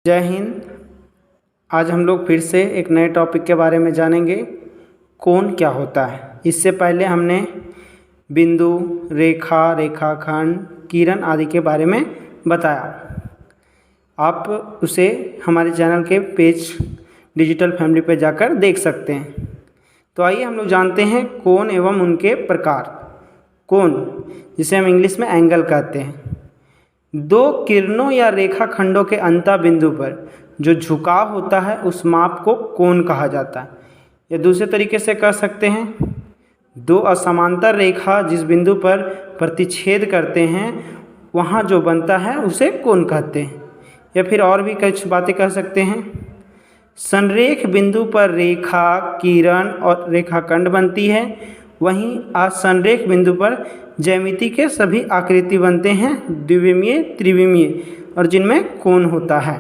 जय हिंद। आज हम लोग फिर से एक नए टॉपिक के बारे में जानेंगे, कोण क्या होता है। इससे पहले हमने बिंदु, रेखा, रेखाखंड, किरण आदि के बारे में बताया। आप उसे हमारे चैनल के पेज डिजिटल फैमिली पर जाकर देख सकते हैं। तो आइए हम लोग जानते हैं कोण एवं उनके प्रकार। कोण, जिसे हम इंग्लिश में एंगल कहते हैं, दो किरणों या रेखाखंडों के अंतः बिंदु पर जो झुकाव होता है उस माप को कोण कहा जाता है। या दूसरे तरीके से कह सकते हैं, दो असमांतर रेखा जिस बिंदु पर प्रतिच्छेद करते हैं वहाँ जो बनता है उसे कोण कहते हैं। या फिर और भी कुछ बातें कह सकते हैं। संरेख बिंदु पर रेखा, किरण और रेखाखंड बनती है, वहीं असंरेख बिंदु पर ज्यामिति के सभी आकृति बनते हैं, द्विविमीय, त्रिविमीय, और जिनमें कोण होता है।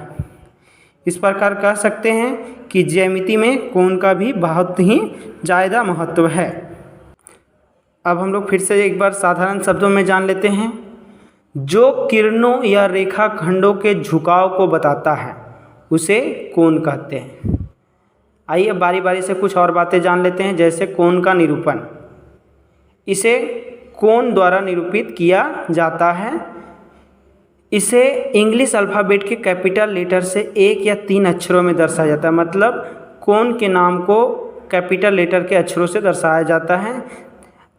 इस प्रकार कह सकते हैं कि ज्यामिति में कोण का भी बहुत ही ज़्यादा महत्व है। अब हम लोग फिर से एक बार साधारण शब्दों में जान लेते हैं। जो किरणों या रेखाखंडों के झुकाव को बताता है उसे कोण कहते हैं। आइए बारी बारी से कुछ और बातें जान लेते हैं, जैसे कोण का निरूपण। इसे कोण द्वारा निरूपित किया जाता है। इसे इंग्लिश अल्फ़ाबेट के कैपिटल लेटर से 1 या 3 अक्षरों में दर्शाया जाता है। मतलब कोण के नाम को कैपिटल लेटर के अक्षरों से दर्शाया जाता है।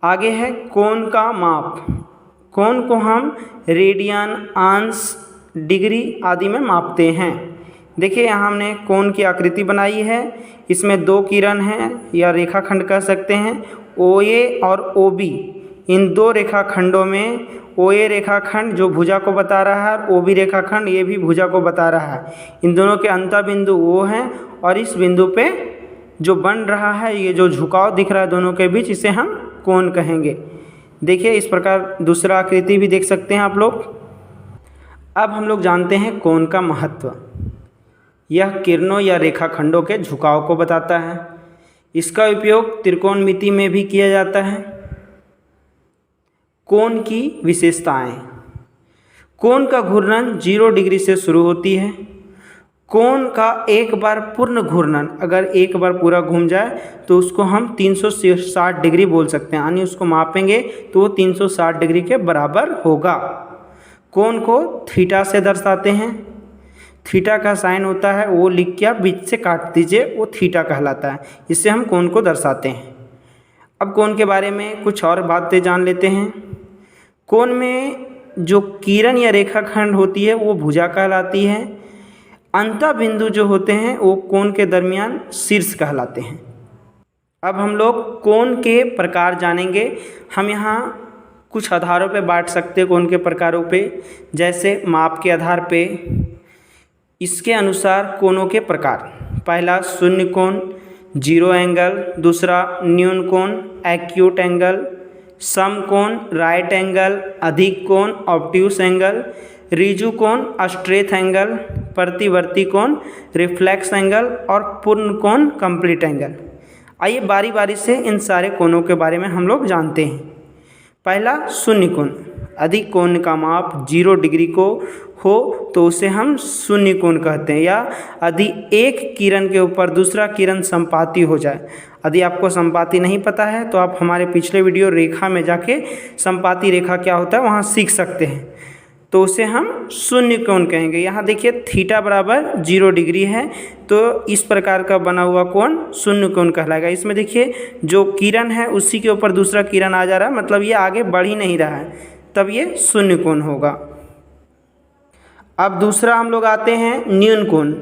आगे है कोण का माप। कोण को हम रेडियन, अंश, डिग्री आदि में मापते हैं। देखिए यहाँ हमने कोण की आकृति बनाई है। इसमें दो किरण हैं या रेखाखंड कह सकते हैं, OA और OB। इन दो रेखाखंडों में OA रेखाखंड जो भुजा को बता रहा है और OB रेखाखंड ये भी भुजा को बता रहा है। इन दोनों के अंतः बिंदु O हैं और इस बिंदु पे जो बन रहा है, ये जो झुकाव दिख रहा है दोनों के बीच, इसे हम कोण कहेंगे। देखिए इस प्रकार दूसरा आकृति भी देख सकते हैं आप लोग। अब हम लोग जानते हैं कोण का महत्व। यह किरणों या रेखाखंडों के झुकाव को बताता है। इसका उपयोग त्रिकोणमिति में भी किया जाता है। कोण की विशेषताएं। कोण का घूर्णन 0 डिग्री से शुरू होती है। कोण का एक बार पूर्ण घूर्णन, अगर एक बार पूरा घूम जाए तो उसको हम 360 डिग्री बोल सकते हैं, यानी उसको मापेंगे तो वो 360 डिग्री के बराबर होगा। कोण को थीटा से दर्शाते हैं। थीटा का साइन होता है, वो लिख के आप बीच से काट दीजिए, वो थीटा कहलाता है। इससे हम कोण को दर्शाते हैं। अब कोण के बारे में कुछ और बातें जान लेते हैं। कोण में जो किरण या रेखाखंड होती है वो भुजा कहलाती है। अंतः बिंदु जो होते हैं वो कोण के दरमियान शीर्ष कहलाते हैं। अब हम लोग कोण के प्रकार जानेंगे। हम यहाँ कुछ आधारों पे बांट सकते हैं कोण के प्रकारों पे, जैसे माप के आधार पे। इसके अनुसार कोणों के प्रकार: पहला शून्य कोण, जीरो एंगल। दूसरा न्यून कोण, एक्यूट एंगल। सम कोण, राइट एंगल। अधिक कोण, ऑब्ट्यूस एंगल। ऋजु कोण, स्ट्रेट एंगल। प्रतिवर्ती कोण, रिफ्लेक्स एंगल। और पूर्ण कोण, कंप्लीट एंगल। आइए बारी बारी से इन सारे कोणों के बारे में हम लोग जानते हैं। पहला शून्य कोण। अधिक कोण का माप 0 डिग्री को हो तो उसे हम शून्य कोण कहते हैं। या यदि एक किरण के ऊपर दूसरा किरण संपाती हो जाए। यदि आपको संपाती नहीं पता है तो आप हमारे पिछले वीडियो रेखा में जाके संपाती रेखा क्या होता है वहाँ सीख सकते हैं। तो उसे हम शून्य कोण कहेंगे। यहाँ देखिए थीटा बराबर 0 डिग्री है, तो इस प्रकार का बना हुआ कोण शून्य कोण कहलाएगा। इसमें देखिए जो किरण है उसी के ऊपर दूसरा किरण आ जा रहा है, मतलब ये आगे बढ़ ही नहीं रहा है, तब ये शून्य कोण होगा। अब दूसरा हम लोग आते हैं न्यून कोण,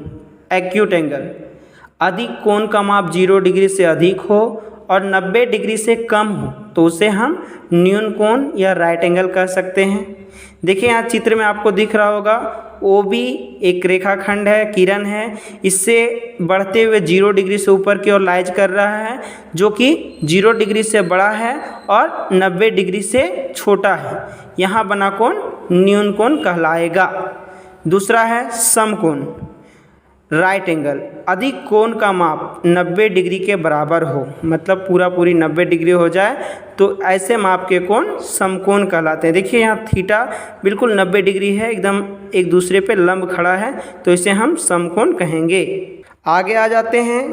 एक्यूट एंगल। अधिक कोण का माप 0 डिग्री से अधिक हो और 90 डिग्री से कम हो तो उसे हम न्यून कोण या राइट एंगल कह सकते हैं। देखिए यहाँ चित्र में आपको दिख रहा होगा, OB एक रेखाखंड है, किरण है, इससे बढ़ते हुए 0 डिग्री से ऊपर की ओर लाइज कर रहा है, जो कि 0 डिग्री से बड़ा है और 90 डिग्री से छोटा है। यहाँ बना कोण न्यून कोण कहलाएगा। दूसरा है सम कोण, राइट एंगल। अधिक कोण का माप 90 डिग्री के बराबर हो, मतलब पूरी 90 डिग्री हो जाए तो ऐसे माप के कोण समकोण कहलाते हैं। देखिए यहाँ थीटा बिल्कुल 90 डिग्री है, एकदम एक दूसरे पे लंब खड़ा है तो इसे हम समकोण कहेंगे। आगे आ जाते हैं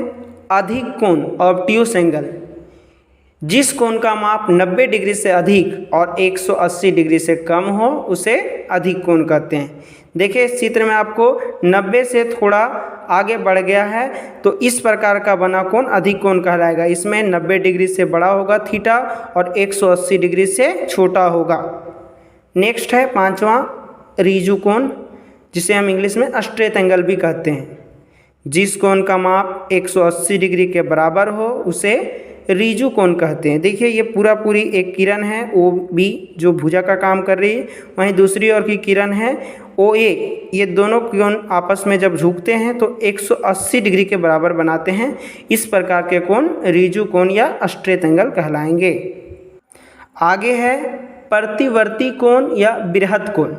अधिक कोण ऑब्ट्यूस एंगल। जिस कोण का माप 90 डिग्री से अधिक और 180 डिग्री से कम हो उसे अधिक कोण कहते हैं। देखिए इस चित्र में आपको 90 से थोड़ा आगे बढ़ गया है तो इस प्रकार का बना कोण अधिक कोण कहलाएगा। इसमें 90 डिग्री से बड़ा होगा थीटा और 180 डिग्री से छोटा होगा। नेक्स्ट है पांचवा रीजु कोण, जिसे हम इंग्लिश में स्ट्रेट एंगल भी कहते हैं। जिस कोण का माप 180 डिग्री के बराबर हो उसे रीजु कोण कहते हैं। देखिए ये पूरी एक किरण है ओ बी जो भुजा का काम कर रही है, वहीं दूसरी ओर की किरण है ओ ए। ये दोनों कोण आपस में जब झुकते हैं तो 180 डिग्री के बराबर बनाते हैं। इस प्रकार के कोण रीजु कोण या स्ट्रेट एंगल कहलाएंगे। आगे है प्रतिवर्ती कोण या बृहद कोण,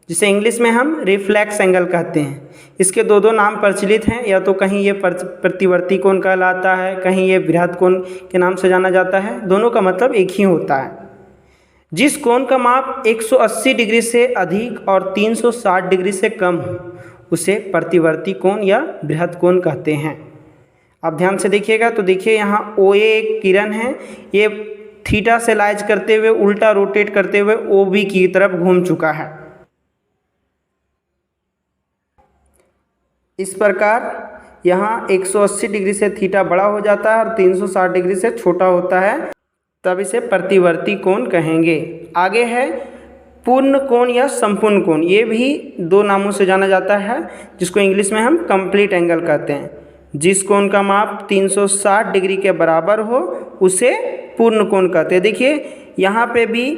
जिसे इंग्लिश में हम रिफ्लेक्स एंगल कहते हैं। इसके दो नाम प्रचलित हैं, या तो कहीं ये प्रतिवर्ती कोण कहलाता है, कहीं ये बृहद कोण के नाम से जाना जाता है। दोनों का मतलब एक ही होता है। जिस कोण का माप 180 डिग्री से अधिक और 360 डिग्री से कम हो उसे प्रतिवर्ती कोण या बृहद कोण कहते हैं। आप ध्यान से देखिएगा तो देखिए यहाँ ओ ए एक किरण है, ये थीटा से लाइज करते हुए उल्टा रोटेट करते हुए ओ बी की तरफ घूम चुका है। इस प्रकार यहाँ 180 डिग्री से थीटा बड़ा हो जाता है और 360 डिग्री से छोटा होता है, तब इसे प्रतिवर्ती कोण कहेंगे। आगे है पूर्ण कोण या संपूर्ण कोण। ये भी दो नामों से जाना जाता है, जिसको इंग्लिश में हम कंप्लीट एंगल कहते हैं। जिस कोण का माप 360 डिग्री के बराबर हो उसे पूर्ण कोण कहते हैं। देखिए यहाँ पे भी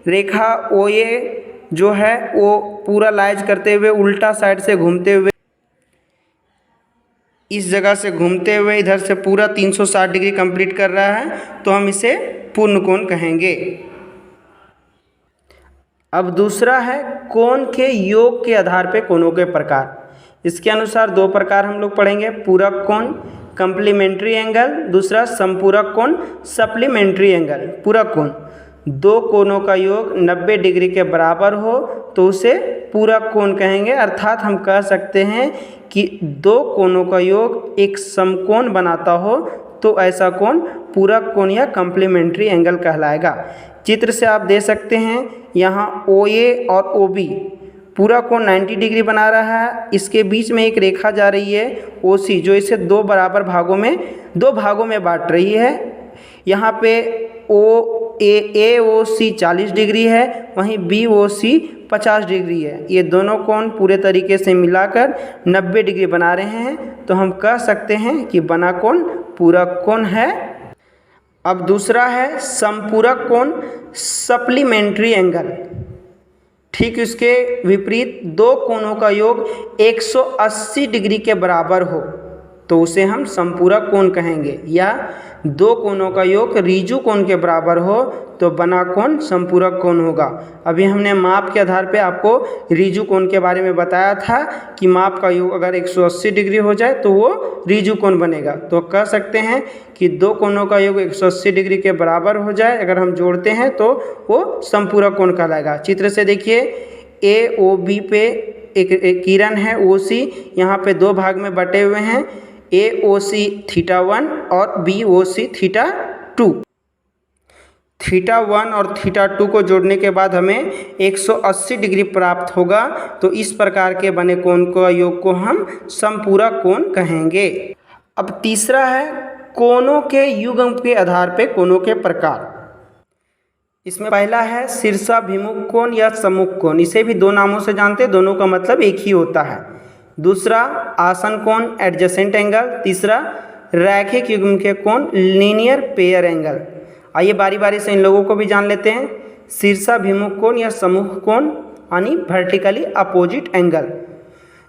रेखा ओ ए जो है वो पूरा लाइज करते हुए उल्टा साइड से घूमते हुए इस जगह से घूमते हुए इधर से पूरा 360 डिग्री कंप्लीट कर रहा है, तो हम इसे पूर्ण कोण कहेंगे। अब दूसरा है कोण के योग के आधार पे कोणों के प्रकार। इसके अनुसार दो प्रकार हम लोग पढ़ेंगे, पूरक कोण कम्प्लीमेंट्री एंगल, दूसरा संपूरक कोण सप्लीमेंट्री एंगल। पूरक कोण दो कोणों का योग 90 डिग्री के बराबर हो तो उसे पूरक कोण कहेंगे। अर्थात हम कह सकते हैं कि दो कोणों का योग एक समकोण बनाता हो तो ऐसा कोण पूरक कोण या कम्प्लीमेंट्री एंगल कहलाएगा। चित्र से आप दे सकते हैं यहाँ ओ ए और ओ बी पूरा कोण 90 डिग्री बना रहा है। इसके बीच में एक रेखा जा रही है ओ सी, जो इसे दो भागों में बांट रही है। यहाँ पे ए ओ सी 40 डिग्री है, वहीं बी ओ सी 50 डिग्री है। ये दोनों कोण पूरे तरीके से मिलाकर 90 डिग्री बना रहे हैं, तो हम कह सकते हैं कि बना कोण पूरक कोण है। अब दूसरा है संपूरक कोण सप्लीमेंट्री एंगल। ठीक इसके विपरीत दो कोणों का योग 180 डिग्री के बराबर हो तो उसे हम संपूरक कोण कहेंगे, या दो कोणों का योग रीजु कोण के बराबर हो तो बना कोण संपूरक कोण होगा। अभी हमने माप के आधार पे आपको रीजु कोण के बारे में बताया था कि माप का योग अगर 180 डिग्री हो जाए तो वो रीजु कोण बनेगा। तो कह सकते हैं कि दो कोणों का योग 180 डिग्री के बराबर हो जाए, अगर हम जोड़ते हैं तो वो संपूरक कोण कहलाएगा। चित्र से देखिए ए ओ बी पे एक किरण है ओ सी, यहाँ पे दो भाग में बटे हुए हैं, ए ओ सी थीटा 1 और B O C theta 2। Theta 1 और थीटा 2 को जोड़ने के बाद हमें 180 डिग्री प्राप्त होगा, तो इस प्रकार के बने कोण का योग को हम संपूरक कोण कहेंगे। अब तीसरा है कोणों के युग्म के आधार पे कोणों के प्रकार। इसमें पहला है शीर्षाभिमुख कोण या सम्मुख कोण। इसे भी दो नामों से जानते हैं, दोनों का मतलब एक ही होता है। दूसरा आसन कोण एडजेसेंट एंगल, तीसरा रैखिक युग्म के कोण लीनियर पेयर एंगल। आइए बारी बारी से इन लोगों को भी जान लेते हैं। शीर्षाभिमुख कोण या सम्मुख कोण यानी वर्टिकली अपोजिट एंगल।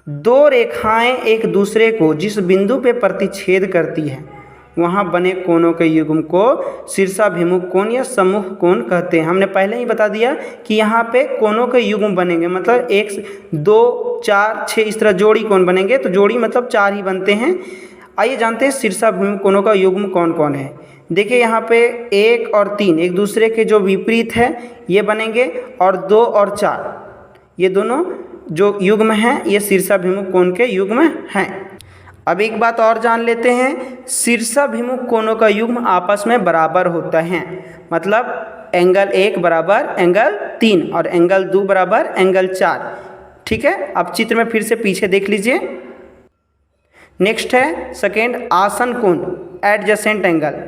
दो रेखाएं एक दूसरे को जिस बिंदु पे प्रतिच्छेद करती है वहाँ बने कोणों के युग्म को शीर्षाभिमुख कोण या सम्मुख कोण कहते हैं। हमने पहले ही बता दिया कि यहाँ पे कोणों के युग्म बनेंगे, मतलब 1 2 4 6 इस तरह जोड़ी कोण बनेंगे, तो जोड़ी मतलब 4 ही बनते हैं। आइए जानते हैं शीर्षाभिमुख कोणों का युग्म कौन कौन है। देखिए यहाँ पे 1 और 3 एक दूसरे के जो विपरीत है ये बनेंगे, और 2 और 4 ये दोनों जो युग्म हैं ये शीर्षाभिमुख कोण के युग्म हैं। अब एक बात और जान लेते हैं, शीर्षाभिमुख कोणों का युग्म आपस में बराबर होता है, मतलब एंगल 1 बराबर एंगल 3 और एंगल 2 बराबर एंगल 4। ठीक है, अब चित्र में फिर से पीछे देख लीजिए। नेक्स्ट है सेकेंड आसन कोण, एडजेसेंट एंगल।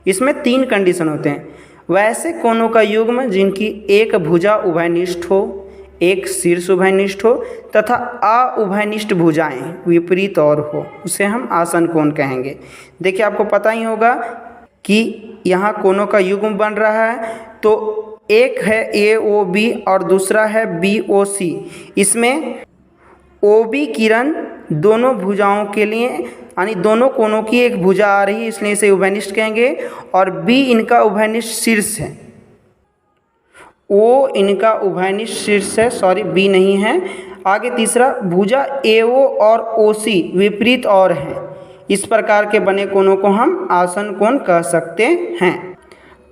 इसमें 3 कंडीशन होते हैं। वैसे कोणों का युग्म जिनकी एक भुजा उभयनिष्ठ हो, एक शीर्ष उभयनिष्ठ हो तथा अउभयनिष्ठ भुजाएं विपरीत और हो, उसे हम आसन कोण कहेंगे। देखिए आपको पता ही होगा कि यहाँ कोणों का युग्म बन रहा है, तो एक है AOB और दूसरा है BOC। इसमें OB किरण दोनों भुजाओं के लिए यानी दोनों कोणों की एक भुजा आ रही है, इसलिए इसे उभयनिष्ठ कहेंगे। और B इनका उभयनिष्ठ शीर्ष है, O इनका उभयनिष्ठ शीर्ष है, सॉरी B नहीं है। आगे तीसरा भुजा AO और OC विपरीत और हैं। इस प्रकार के बने कोणों को हम आसन कोण कह सकते हैं।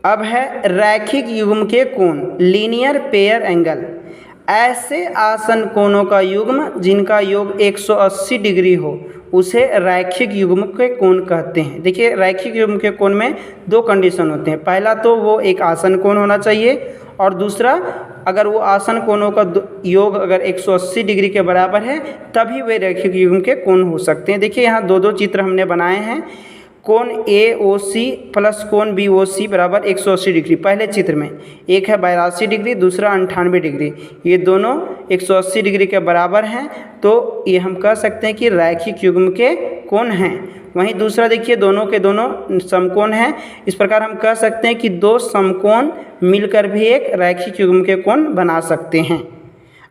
अब है रैखिक युग्म के कोण, लीनियर पेयर एंगल। ऐसे आसन कोणों का युग्म जिनका योग 180 डिग्री हो उसे रैखिक युग्म के कोण कहते हैं। देखिए रैखिक युग्म के कोण में 2 कंडीशन होते हैं। पहला तो वो एक आसन कोण होना चाहिए और दूसरा अगर वो आसन कोणों का योग अगर 180 डिग्री के बराबर है तभी वे रैखिक युग्म के कोण हो सकते हैं। देखिए यहाँ 2 चित्र हमने बनाए हैं। कोण AOC प्लस कोण BOC बराबर 180 डिग्री। पहले चित्र में एक है 82 डिग्री, दूसरा 98 डिग्री। ये दोनों 180 डिग्री के बराबर हैं, तो ये हम कह सकते हैं कि रैखिक युग्म के कोण हैं। वहीं दूसरा देखिए दोनों के दोनों समकोण हैं। इस प्रकार हम कह सकते हैं कि 2 समकोण मिलकर भी एक रैखिक युग्म के कोण बना सकते हैं।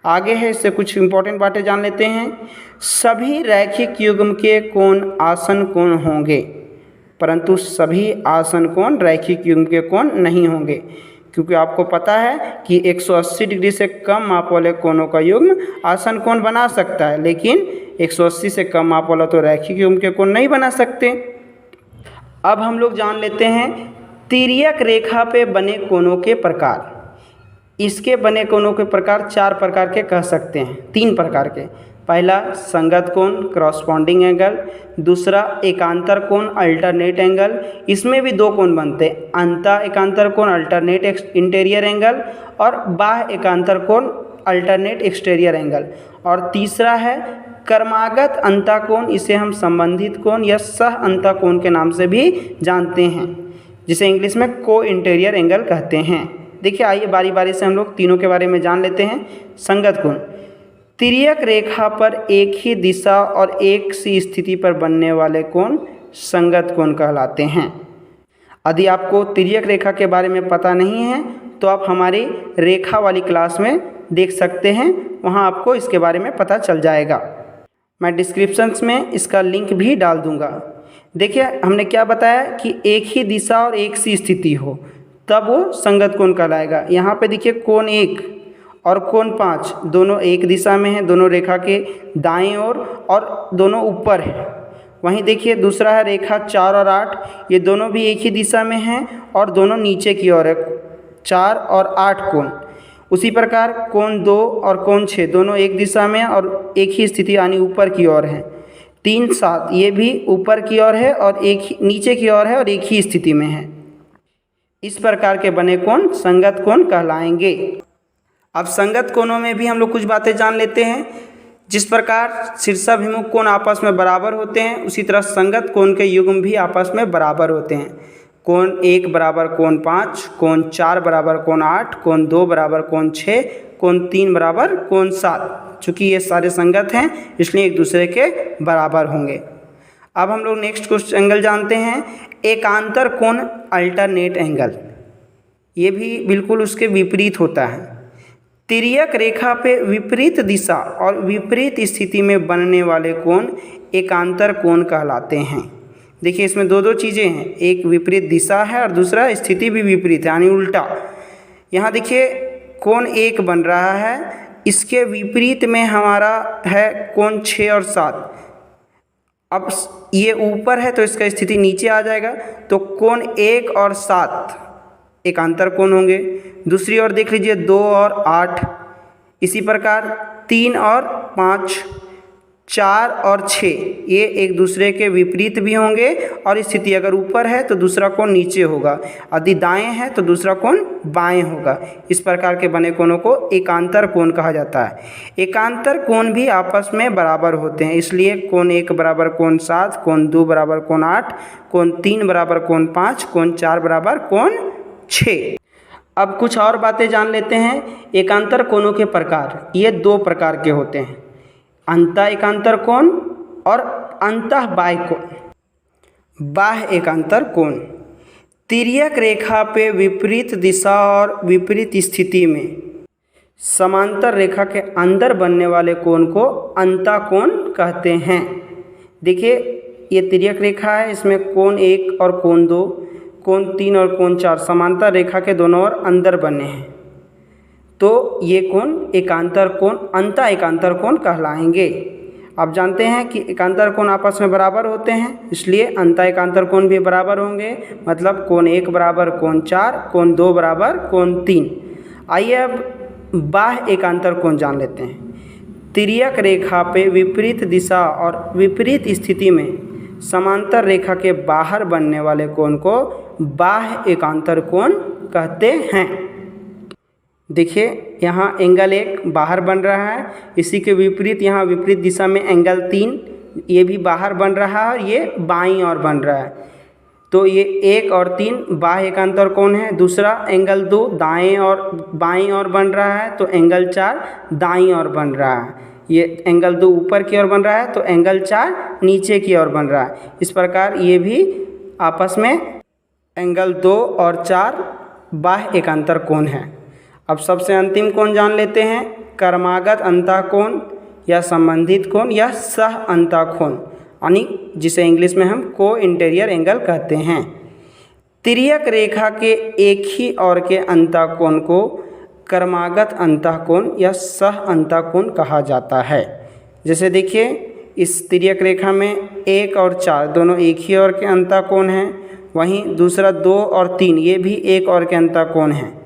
आगे है, इससे कुछ इंपॉर्टेंट बातें जान लेते हैं। सभी रैखिक युग्म के कोण आसन कोण होंगे, परंतु सभी आसन कोण रैखिक युग्म के कोण नहीं होंगे, क्योंकि आपको पता है कि 180 डिग्री से कम माप वाले कोणों का युग्म आसन कोण बना सकता है, लेकिन 180 से कम माप वाला तो रैखिक युग्म के कोण नहीं बना सकते। अब हम लोग जान लेते हैं तिर्यक रेखा पे बने कोणों के प्रकार। इसके बने कोणों के प्रकार 4 प्रकार के कह सकते हैं, 3 प्रकार के। पहला संगत कोण, क्रॉसपॉन्डिंग एंगल। दूसरा एकांतर कोण, अल्टरनेट एंगल। इसमें भी 2 कोण बनते हैं, अंत एकांतर कोण अल्टरनेट इंटीरियर एंगल और बाह्य एकांतर कोण अल्टरनेट एक्सटीरियर एंगल। और तीसरा है क्रमागत अंता कोण, इसे हम संबंधित कोण या सह अंता कोण के नाम से भी जानते हैं, जिसे इंग्लिश में को इंटीरियर एंगल कहते हैं। देखिए आइए बारी बारी से हम लोग तीनों के बारे में जान लेते हैं। संगत कोण, तिर्यक रेखा पर एक ही दिशा और एक सी स्थिति पर बनने वाले कोण संगत कोण कहलाते हैं। यदि आपको तिर्यक रेखा के बारे में पता नहीं है तो आप हमारी रेखा वाली क्लास में देख सकते हैं, वहां आपको इसके बारे में पता चल जाएगा। मैं डिस्क्रिप्शंस में इसका लिंक भी डाल दूंगा। देखिए हमने क्या बताया कि एक ही दिशा और एक सी स्थिति हो तब वो संगत कोण कहलाएगा। यहाँ पे देखिए कोण 1 और कोण 5 दोनों एक दिशा में हैं, दोनों रेखा के दाएं ओर और दोनों ऊपर है। वहीं देखिए दूसरा है रेखा 4 और 8, ये दोनों भी एक ही दिशा में हैं और दोनों नीचे की ओर है, 4 और 8 कोण। उसी प्रकार कोण 2 और कोण 6 दोनों एक दिशा में और एक ही स्थिति यानी ऊपर की ओर है। 3, 7 ये भी ऊपर की ओर है और एक नीचे की ओर है और एक ही स्थिति में है। इस प्रकार के बने कोण संगत कोण कहलाएंगे। अब संगत कोणों में भी हम लोग कुछ बातें जान लेते हैं। जिस प्रकार शीर्षाभिमुख कोण आपस में बराबर होते हैं, उसी तरह संगत कोण के युग्म भी आपस में बराबर होते हैं। कोण 1 बराबर कोण 5, कोण 4 बराबर कोण 8, कोण 2 बराबर कोण 6, कोण 3 बराबर कोण 7। चूँकि ये सारे संगत हैं इसलिए एक दूसरे के बराबर होंगे। अब हम लोग नेक्स्ट कुछ एंगल जानते हैं। एकांतर कोण अल्टरनेट एंगल, ये भी बिल्कुल उसके विपरीत होता है। तिर्यक रेखा पे विपरीत दिशा और विपरीत स्थिति में बनने वाले कोण एकांतर कोण कहलाते हैं। देखिए इसमें 2 चीज़ें हैं, एक विपरीत दिशा है और दूसरा स्थिति भी विपरीत है यानी उल्टा। यहाँ देखिए कोण 1 बन रहा है, इसके विपरीत में हमारा है कोण 6 और 7। अब ये ऊपर है तो इसका स्थिति नीचे आ जाएगा, तो कोण 1 और 7 एकांतर कोण होंगे। दूसरी ओर देख लीजिए 2 और 8। इसी प्रकार 3 और 5, 4 और 6 ये एक दूसरे के विपरीत भी होंगे और स्थिति अगर ऊपर है तो दूसरा कोण नीचे होगा, यदि दाएं है तो दूसरा कोण बाएं होगा। इस प्रकार के बने कोणों को एकांतर कोण कहा जाता है। एकांतर कोण भी आपस में बराबर होते हैं, इसलिए कोण 1 बराबर कोण 7, कोण 2 बराबर कोण 8, कोण 3 बराबर कोण 5, कोण 4 बराबर कोण 6। अब कुछ और बातें जान लेते हैं। एकांतर कोणों के प्रकार, ये 2 प्रकार के होते हैं, अंतः एकांतर कोण और अंतः बाह्य कोण। बाह्य एकांतर कोण तिर्यक रेखा पे विपरीत दिशा और विपरीत स्थिति में समांतर रेखा के अंदर बनने वाले कोण को अंतः कोण कहते हैं। देखिए ये तिर्यक रेखा है, इसमें कोण 1 और कोण 2, कोण 3 और कोण 4 समांतर रेखा के दोनों ओर अंदर बने हैं, तो ये कोण एकांतर कोण, अंतः एकांतर कोण कहलाएंगे। आप जानते हैं कि एकांतर कोण आपस में बराबर होते हैं, इसलिए अंतः एकांतर कोण भी बराबर होंगे, मतलब कोण 1 बराबर कोण 4, कोण 2 बराबर कोण 3। आइए अब बाह्य एकांतर कोण जान लेते हैं। तिर्यक रेखा पे विपरीत दिशा और विपरीत स्थिति में समांतर रेखा के बाहर बनने वाले कोण को बाह्य एकांतर कोण कहते हैं। देखिए यहाँ एंगल 1 बाहर बन रहा है, इसी के विपरीत यहाँ विपरीत दिशा में एंगल 3 ये भी बाहर बन रहा है और ये बाईं ओर बन रहा है, तो ये 1 और 3 बाह्य एकांतर कोण है। दूसरा एंगल 2 दाएं और बाईं ओर बन रहा है, तो एंगल 4 दाईं ओर बन रहा है। ये एंगल 2 ऊपर की ओर बन रहा है, तो एंगल 4 नीचे की ओर बन रहा है। इस प्रकार ये भी आपस में एंगल 2 और 4 बाह्य एकांतर कोण है। अब सबसे अंतिम कोण जान लेते हैं, क्रमागत अंतः कोण या संबंधित कोण या सह अंतः कोण, यानी जिसे इंग्लिश में हम को इंटीरियर एंगल कहते हैं। तिर्यक रेखा के एक ही ओर के अंतः कोण को क्रमागत अंतः कोण या सह अंतः कोण कहा जाता है। जैसे देखिए इस तिर्यक रेखा में 1 और 4 दोनों एक ही ओर के अंतः कोण हैं, वहीं दूसरा 2 और 3 ये भी एक ओर के अंतः कोण हैं।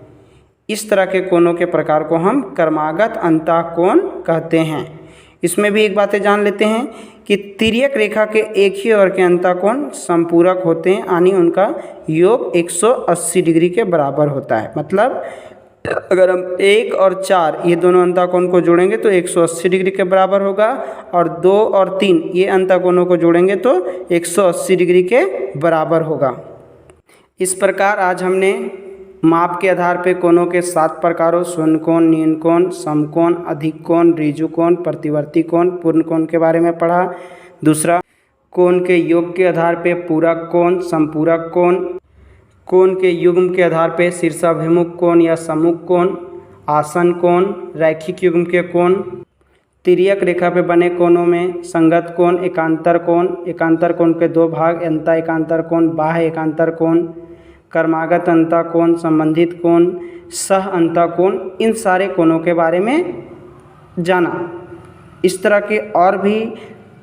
इस तरह के कोणों के प्रकार को हम क्रमागत अंतः कोण कहते हैं। इसमें भी एक बातें जान लेते हैं कि तिर्यक रेखा के एक ही ओर के अंतः कोण संपूरक होते हैं, यानी उनका योग 180 डिग्री के बराबर होता है। मतलब अगर हम 1 और 4 ये दोनों अंतः कोण को जोड़ेंगे तो 180 डिग्री के बराबर होगा, और 2 और 3 ये अंतः कोणों को जोड़ेंगे तो 180 डिग्री के बराबर होगा। इस प्रकार आज हमने माप के आधार पर कोणों के 7 प्रकारों शून्य कोण, न्यून कोण, समकोण, अधिक कोण, ऋजु कोण, प्रतिवर्ती कोण, पूर्ण कोण के बारे में पढ़ा। दूसरा, कोण के योग के आधार पर पूरक कोण, संपूरक कोण, कोण के युग्म के आधार पर शीर्षाभिमुख कोण या सम्मुख कोण, आसन कोण, रैखिक युग्म के कोण, तिर्यक रेखा पे बने कोणों में संगत कोण, एकांतर कोण, एकांतर कोण के 2 भाग, अंतः एकांतर कोण, बाह्य एकांतर कोण, क्रमागत अंतः कोण, संबंधित कोण, सह अंतः कोण, इन सारे कोणों के बारे में जाना। इस तरह के और भी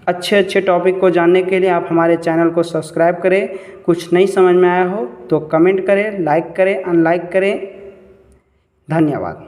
अच्छे टॉपिक को जानने के लिए आप हमारे चैनल को सब्सक्राइब करें। कुछ नहीं समझ में आया हो तो कमेंट करें, लाइक करें, अनलाइक करें। धन्यवाद।